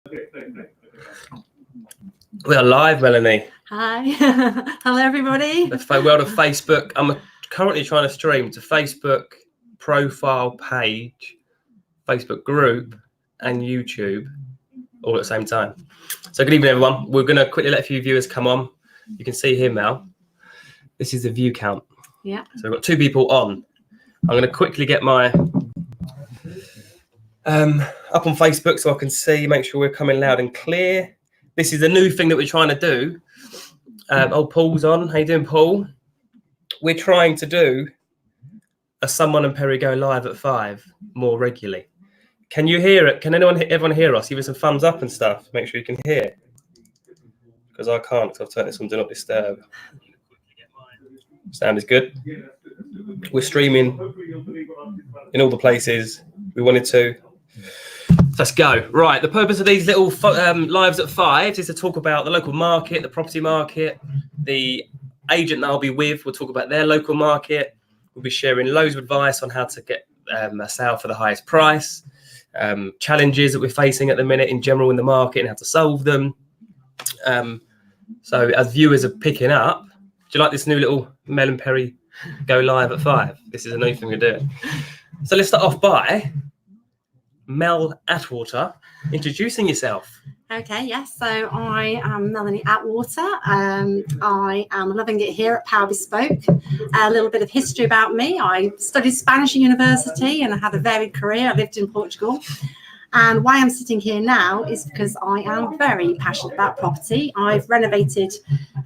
We are live, Melanie. Hi. Hello, everybody. The world of Facebook. I'm currently trying to stream to Facebook profile page, Facebook group, and YouTube all at the same time. So good evening, everyone. We're going to quickly let a few viewers come on. You can see here, Mel. This is the view count. Yeah. So we've got 2 people on. I'm going to quickly get my up on Facebook so I can see, make sure we're coming loud and clear. This is a new thing that we're trying to do. Paul's on. How you doing, Paul? We're trying to do a Someone and Perry Go live at 5 more regularly. Can you hear it? Can everyone hear us? Give us some thumbs up and stuff. Make sure you can hear. Because I can't, because I've turned this on Do Not Disturb. Sound is good. We're streaming in all the places we wanted to. Let's go. Right, the purpose of these little lives at 5 is to talk about the local market, the property market. The agent that I'll be with will talk about their local market. We'll be sharing loads of advice on how to get a sale for the highest price, challenges that we're facing at the minute in general in the market and how to solve them. So as viewers are picking up, do you like this new little Mel and Perry Go live at 5? This is a new thing we're doing. So let's start off by Mel Attwater, introducing yourself. Okay, yes. So I am Melanie Attwater. I am loving it here at Power Bespoke. A little bit of history about me. I studied Spanish at university and I had a varied career. I lived in Portugal. And why I'm sitting here now is because I am very passionate about property. I've renovated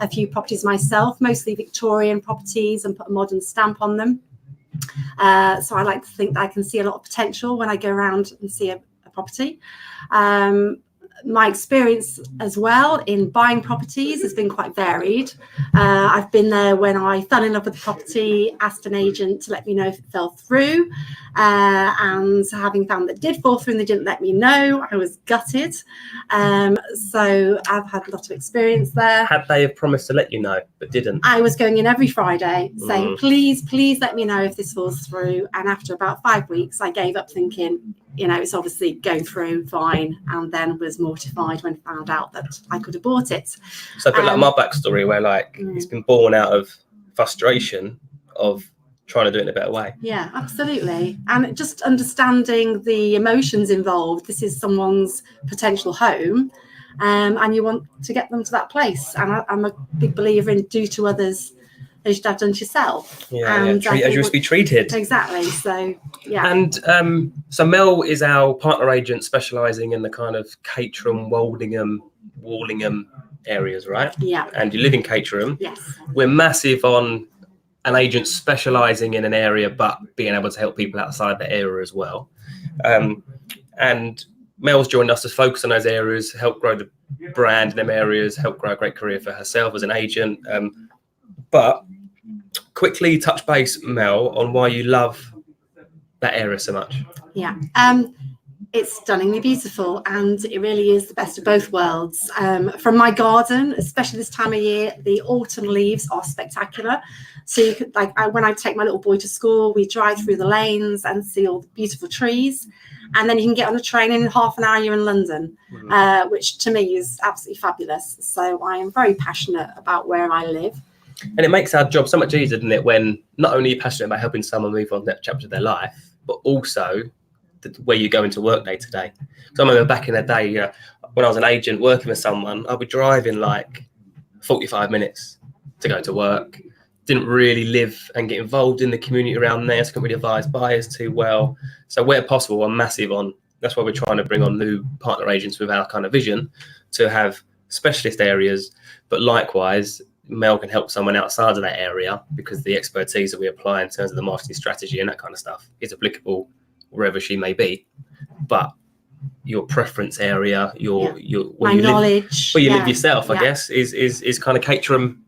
a few properties myself, mostly Victorian properties, and put a modern stamp on them. So I like to think that I can see a lot of potential when I go around and see a property. My experience as well in buying properties has been quite varied. I've been there when I fell in love with the property, asked an agent to let me know if it fell through, and having found that it did fall through and they didn't let me know, I was gutted. So I've had a lot of experience there. Had they have promised to let you know but didn't? I was going in every Friday saying, please let me know if this falls through. And after about 5 weeks, I gave up thinking, you know, it's obviously going through fine, and then was mortified when I found out that I could have bought it. So a bit like my backstory, where like it's been born out of frustration of trying to do it in a better way. Yeah, absolutely. And just understanding the emotions involved. This is someone's potential home, and you want to get them to that place. And I'm a big believer in do to others as you'd have done to yourself. And treat as you wish to be treated. Exactly. So yeah. And so Mel is our partner agent specialising in the kind of Caterham, Woldingham, Warlingham areas, right? Yeah. And you live in Caterham. Yes. We're massive on an agent specialising in an area, but being able to help people outside the area as well. And Mel's joined us to focus on those areas, help grow the brand in them areas, help grow a great career for herself as an agent. But quickly touch base, Mel, on why you love that area so much. Yeah. It's stunningly beautiful, and it really is the best of both worlds. From my garden, especially this time of year, the autumn leaves are spectacular. So you could, when I take my little boy to school, we drive through the lanes and see all the beautiful trees, and then you can get on a train in half an hour you're in London, which to me is absolutely fabulous. So I am very passionate about where I live. And it makes our job so much easier, doesn't it, when not only are you passionate about helping someone move on to that chapter of their life, but also where you go into work day to day. So I remember back in the day, you know, when I was an agent working with someone, I'd be driving like 45 minutes to go to work. Didn't really live and get involved in the community around there, so couldn't really advise buyers too well. So where possible, I'm massive on. That's why we're trying to bring on new partner agents with our kind of vision to have specialist areas, but likewise, Mel can help someone outside of that area because the expertise that we apply in terms of the marketing strategy and that kind of stuff is applicable wherever she may be. But your preference area, your my knowledge, where you live yourself, I guess, is kind of Caterham,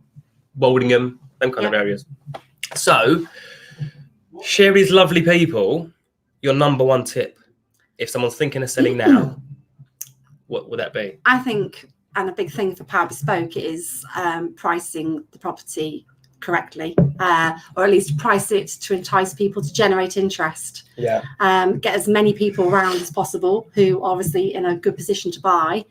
Woldingham, them kind of areas. So, share with lovely people your number one tip. If someone's thinking of selling now, what would that be? I think, and a big thing for Power Bespoke is pricing the property correctly, or at least price it to entice people to generate interest. Yeah. Get as many people around as possible who are obviously in a good position to buy,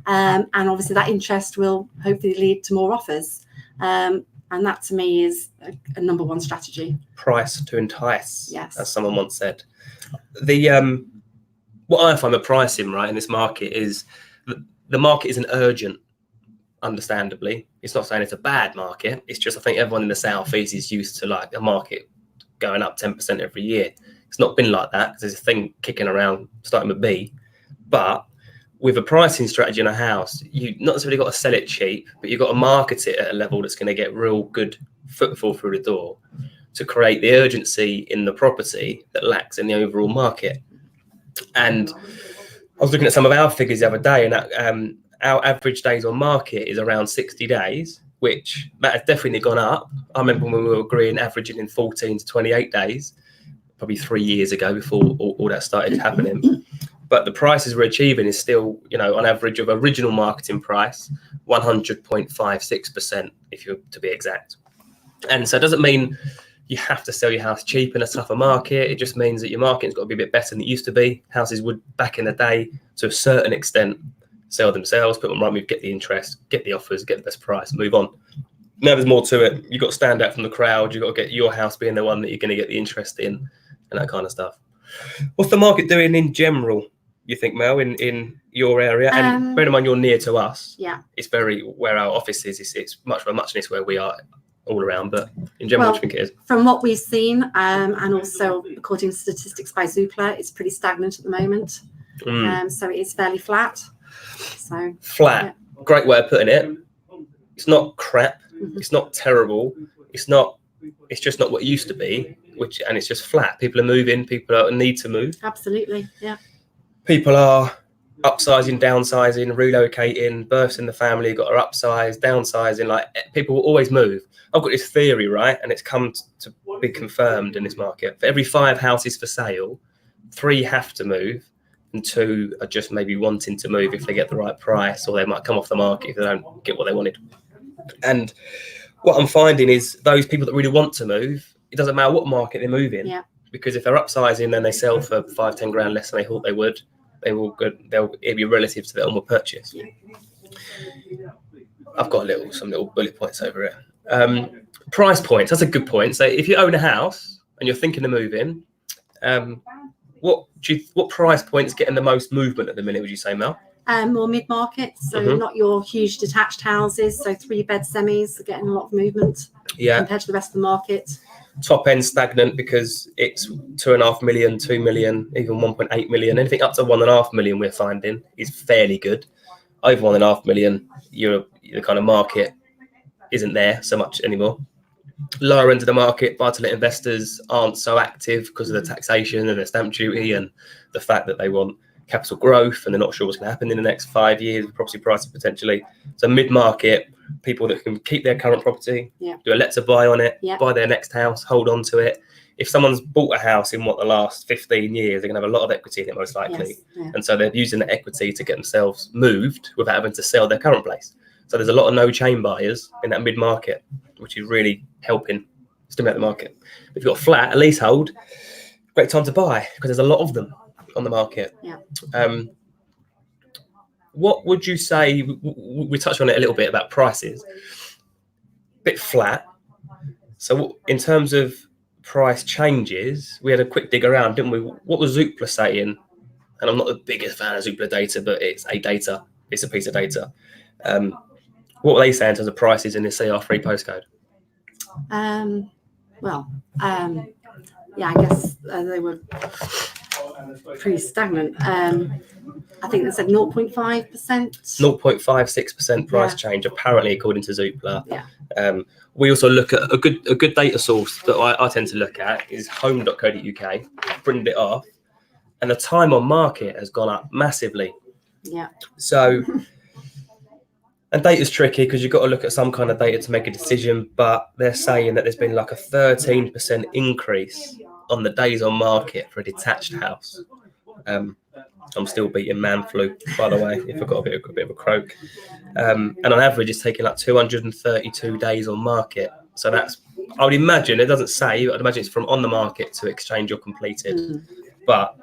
and obviously that interest will hopefully lead to more offers. And that to me is a number one strategy. Price to entice, yes, as someone once said. The what I find with pricing right in this market is the market isn't urgent. Understandably, it's not saying it's a bad market. It's just I think everyone in the South East is used to like a market going up 10% every year. It's not been like that because there's a thing kicking around starting with B. But with a pricing strategy in a house, you not necessarily got to sell it cheap, but you've got to market it at a level that's going to get real good footfall through the door to create the urgency in the property that lacks in the overall market. And I was looking at some of our figures the other day, and our average days on market is around 60 days, which that has definitely gone up. I remember when we were agreeing averaging in 14 to 28 days, probably 3 years ago before all that started happening. But the prices we're achieving is still, on average of original marketing price, 100.56%, if you're to be exact. And so it doesn't mean you have to sell your house cheap in a tougher market. It just means that your market's got to be a bit better than it used to be. Houses would, back in the day, to a certain extent, sell themselves, put them right move, get the interest, get the offers, get the best price, move on. Now there's more to it. You've got to stand out from the crowd. You've got to get your house being the one that you're going to get the interest in and that kind of stuff. What's the market doing in general, you think, Mel, in your area? And bear in mind, you're near to us. Yeah. It's very where our office is. It's much of a muchness where we are all around. But in general, what do you think it is? From what we've seen, and also according to statistics by Zoopla, it's pretty stagnant at the moment. So it is fairly flat. So flat, yeah. Great way of putting it. It's not crap. It's not terrible. It's just not what it used to be. And it's just flat. People are moving. People need to move. Absolutely, yeah. People are upsizing, downsizing, relocating, births in the family, got to upsize, downsizing. Like people will always move. I've got this theory, right, and it's come to be confirmed in this market. For every 5 houses for sale, 3 have to move. And 2 are just maybe wanting to move if they get the right price, or they might come off the market if they don't get what they wanted. And what I'm finding is those people that really want to move, it doesn't matter what market they move in, because if they're upsizing, then they sell for 5-10 grand less than they thought they would. It'll be relative to their onward purchase. Yeah. I've got some little bullet points over it. Price points. That's a good point. So if you own a house and you're thinking of moving, what price point is getting the most movement at the minute, would you say, Mel? More mid-market, so not your huge detached houses. So 3-bed semis are getting a lot of movement compared to the rest of the market. Top end stagnant because it's 2.5 million, 2 million, even 1.8 million. Anything up to 1.5 million we're finding is fairly good. Over 1.5 million, the kind of market isn't there so much anymore. Lower end of the market, buy-to-let investors aren't so active because of the taxation and the stamp duty and the fact that they want capital growth and they're not sure what's going to happen in the next 5 years with property prices potentially. So mid-market, people that can keep their current property, do a let to buy on it, buy their next house, hold on to it. If someone's bought a house in the last 15 years, they're going to have a lot of equity in it most likely. And so they're using the equity to get themselves moved without having to sell their current place. So there's a lot of no chain buyers in that mid-market, which is really helping stimulate the market. If you've got a flat, a leasehold, great time to buy because there's a lot of them on the market. What would you say, we touched on it a little bit about prices, bit flat. So in terms of price changes, we had a quick dig around, didn't we? What was Zoopla saying? And I'm not the biggest fan of Zoopla data, but it's a piece of data. What were they saying in terms of prices in the CR3 postcode? I guess they were pretty stagnant. I think they said 0.5%. 0.56% price change, apparently, according to Zoopla. We also look at a good data source that I tend to look at is home.co.uk, printed it off, and the time on market has gone up massively. So, and data's tricky because you've got to look at some kind of data to make a decision, but they're saying that there's been like a 13% increase on the days on market for a detached house. I'm still beating man flu, by the way, if I've got a bit of a croak. And on average, it's taking like 232 days on market. So I would imagine, it doesn't say, but I'd imagine it's from on the market to exchange or completed. But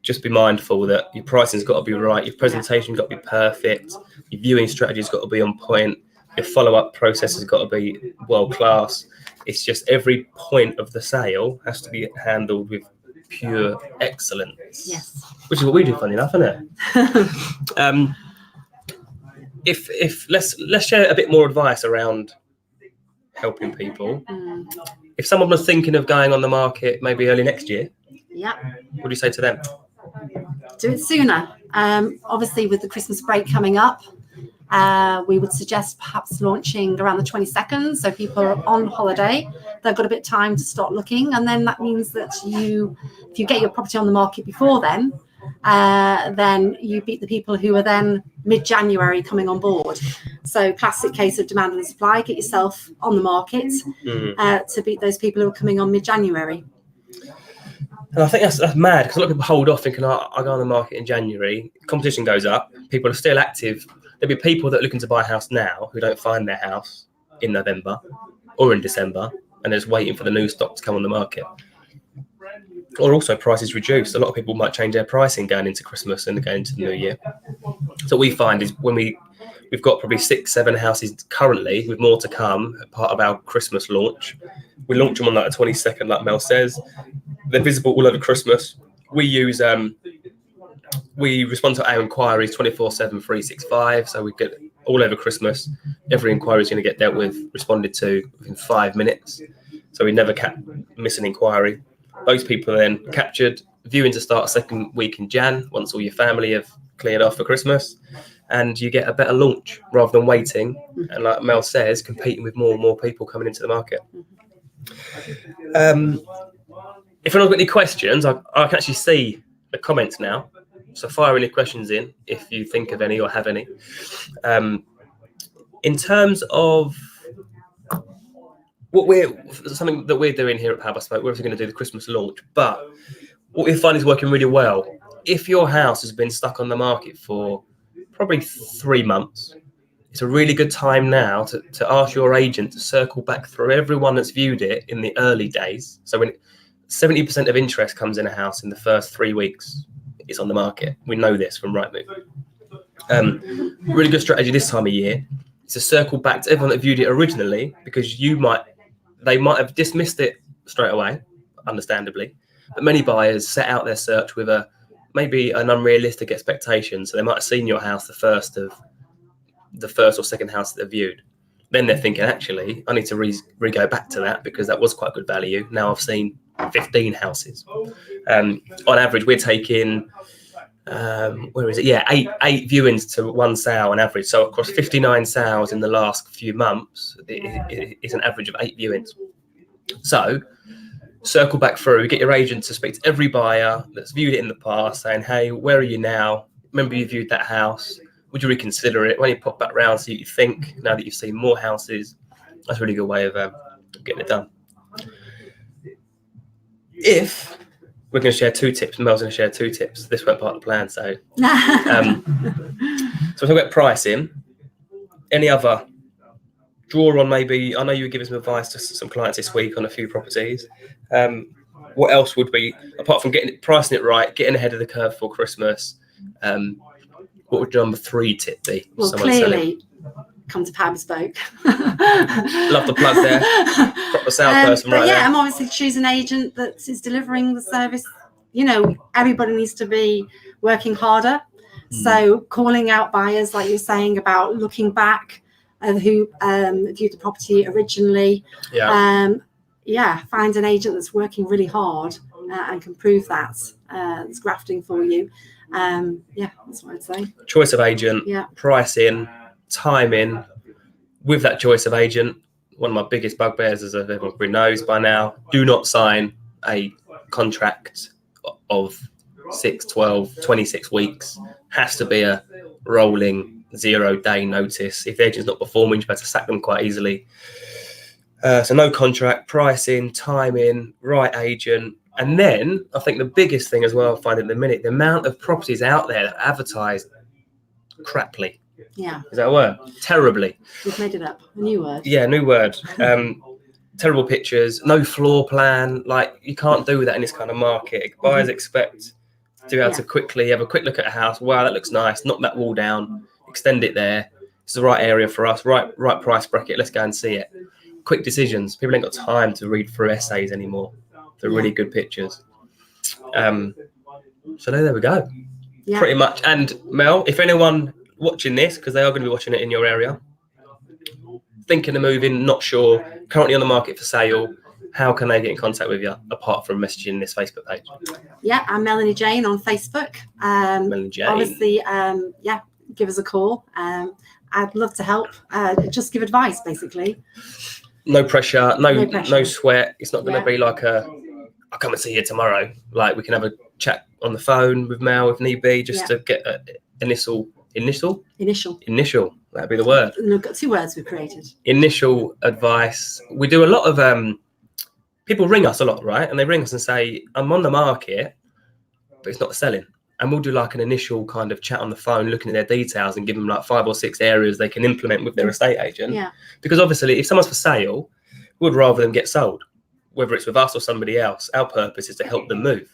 just be mindful that your pricing's got to be right, your presentation's got to be perfect, your viewing strategy's got to be on point, your follow-up process has got to be world class. It's just every point of the sale has to be handled with pure excellence. Yes. Which is what we do, funny enough, isn't it? If let's share a bit more advice around helping people. If someone was thinking of going on the market maybe early next year, what do you say to them? Do it sooner. Obviously, with the Christmas break coming up, we would suggest perhaps launching around the 22nd. So people are on holiday, they've got a bit of time to start looking. And then that means that if you get your property on the market before then you beat the people who are then mid-January coming on board. So classic case of demand and supply, get yourself on the market to beat those people who are coming on mid-January. And I think that's mad, because a lot of people hold off thinking, I'll go on the market in January. Competition goes up. People are still active. There'll be people that are looking to buy a house now who don't find their house in November or in December, and they're just waiting for the new stock to come on the market. Or also prices reduced. A lot of people might change their pricing going into Christmas and going into the new year. So what we find is when we've got probably 6-7 houses currently, with more to come, part of our Christmas launch. We launch them on like the 22nd, like Mel says. They're visible all over Christmas. We use we respond to our inquiries 24/7, 365. So we get all over Christmas. Every inquiry is going to get dealt with, responded to within 5 minutes. So we never miss an inquiry. Those people are then captured. Viewing to start second week in Jan, once all your family have cleared off for Christmas, and you get a better launch rather than waiting. And like Mel says, competing with more and more people coming into the market. If anyone's got any questions, I can actually see the comments now. So fire any questions in if you think of any or have any. In terms of something that we're doing here at Power Bespoke, we're obviously going to do the Christmas launch, but what we find is working really well. If your house has been stuck on the market for probably 3 months, it's a really good time now to ask your agent to circle back through everyone that's viewed it in the early days. So when 70% of interest comes in a house in the first 3 weeks, it's on the market. We know this from Rightmove. Really good strategy this time of year is to circle back to everyone that viewed it originally, because they might have dismissed it straight away, understandably. But many buyers set out their search with maybe an unrealistic expectation. So they might have seen your house the first or second house that they viewed. Then they're thinking, actually, I need to re-go back to that because that was quite good value. Now I've seen 15 houses. On average, we're taking, eight viewings to one sale on average. So across 59 sales in the last few months, it's an average of 8 viewings. So circle back through, get your agent to speak to every buyer that's viewed it in the past, saying, hey, where are you now? Remember you viewed that house. Would you reconsider it? Why don't you pop back round, see what you think now that you've seen more houses? That's a really good way of getting it done. If we're going to share 2 tips, Mel's going to share 2 tips. This weren't part of the plan, so. So we'll talk about pricing. Any other draw on maybe? I know you were giving some advice to some clients this week on a few properties. What else would be, apart from pricing it right, getting ahead of the curve for Christmas? What would your number 3 tip be? Well, clearly, come to Power Bespoke. Love the plug there. Proper salesperson right there. I'm obviously choose an agent that is delivering the service. You know, everybody needs to be working harder. So calling out buyers, like you're saying about looking back who viewed the property originally. Find an agent that's working really hard and can prove that it's grafting for you. That's what I'd say. Choice of agent, pricing, timing. With that choice of agent, one of my biggest bugbears, as everyone knows by now, do not sign a contract of 6, 12, 26 weeks. Has to be a rolling 0-day notice. If the agent's not performing, you're about to sack them quite easily. So no contract, pricing, timing, right agent. And then I think the biggest thing as well, I find at the minute, the amount of properties out there that advertise craply. Yeah. Is that a word? Terribly. We've made it up. A new word. Yeah, new word. terrible pictures, no floor plan. Like, you can't do that in this kind of market. Buyers expect to be able to quickly have a quick look at a house. Wow, that looks nice. Knock that wall down, extend it there. It's the right area for us, right price bracket. Let's go and see it. Quick decisions. People ain't got time to read through essays anymore. They're really good pictures. So there we go. Yeah. Pretty much. And Mel, if anyone watching this, because they are going to be watching it in your area, thinking of moving, not sure, currently on the market for sale, how can they get in contact with you apart from messaging this Facebook page? Yeah, I'm Melanie Jane on Facebook. Melanie Jane. Obviously, give us a call. I'd love to help. Just give advice, basically. No pressure, no sweat. It's not going to be like I'll come and see you tomorrow. Like, we can have a chat on the phone with Mel if need be, just to get an initial. That'd be the word. We've got 2 words we've created. Initial advice. We do a lot of people ring us a lot, right? And they ring us and say, I'm on the market, but it's not selling. And we'll do like an initial kind of chat on the phone, looking at their details and give them like 5 or 6 areas they can implement with their estate agent. Yeah. Because obviously, if someone's for sale, we'd rather them get sold, whether it's with us or somebody else. Our purpose is to help them move.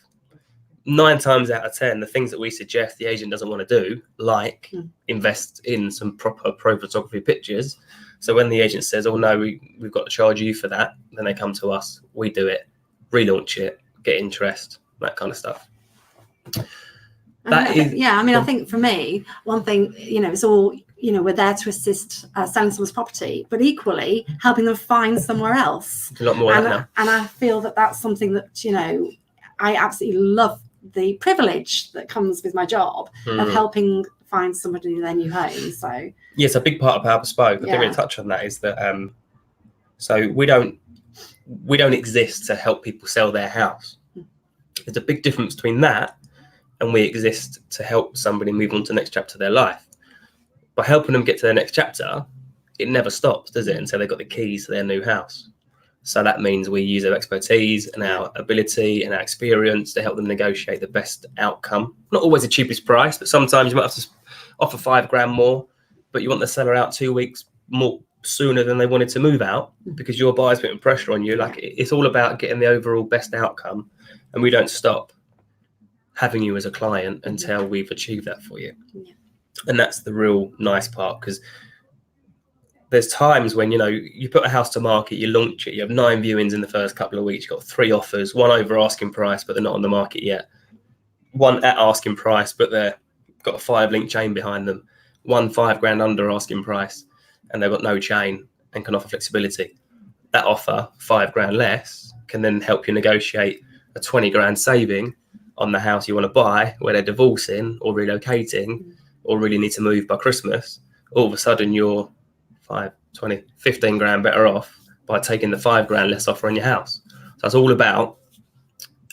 9 times out of 10, the things that we suggest the agent doesn't want to do, like invest in some proper pro photography pictures. So when the agent says, oh no, we've got to charge you for that, then they come to us, we do it, relaunch it, get interest, that kind of stuff. I think for me, one thing, it's all, we're there to assist selling someone's property, but equally helping them find somewhere else. A lot more now. And I feel that that's something that, I absolutely love the privilege that comes with my job of helping find somebody their new home. So yes, a big part of Power Bespoke, I didn't really touch on that, is that so we don't exist to help people sell their house. There's a big difference between that and we exist to help somebody move on to the next chapter of their life. By helping them get to their next chapter, it never stops, does it, until they've got the keys to their new house. So that means we use our expertise and our ability and our experience to help them negotiate the best outcome. Not always the cheapest price, but sometimes you might have to offer $5,000 more, but you want the seller out 2 weeks more sooner than they wanted to move out because your buyer's putting pressure on you. Like, it's all about getting the overall best outcome, and we don't stop having you as a client until we've achieved that for you. Yeah. And that's the real nice part, because there's times when, you put a house to market, you launch it, you have 9 viewings in the first couple of weeks, you've got 3 offers, 1 over asking price, but they're not on the market yet. 1 at asking price, but they've got a 5-link chain behind them. 1 $5,000 under asking price, and they've got no chain and can offer flexibility. That offer, $5,000 less, can then help you negotiate a $20,000 saving on the house you want to buy, where they're divorcing or relocating or really need to move by Christmas. All of a sudden, you're 5, 20, 15 grand better off by taking the $5,000 less offer on your house. So it's all about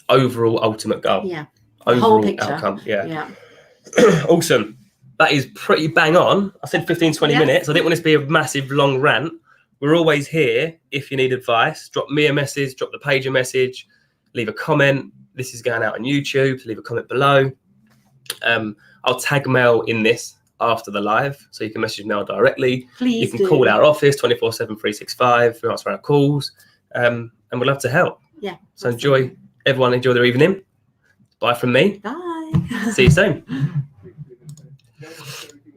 overall ultimate goal. Yeah. Overall outcome. Yeah. Awesome. That is pretty bang on. I said 15, 20 minutes. I didn't want this to be a massive long rant. We're always here if you need advice. Drop me a message, drop the page a message, leave a comment. This is going out on YouTube, so leave a comment below. I'll tag Mel in this after the live, so you can message Mel directly. Please you can call our office 24/7 365. We answer our calls, and we'd love to help. Yeah. So everyone enjoy their evening. Bye from me. Bye. See you soon.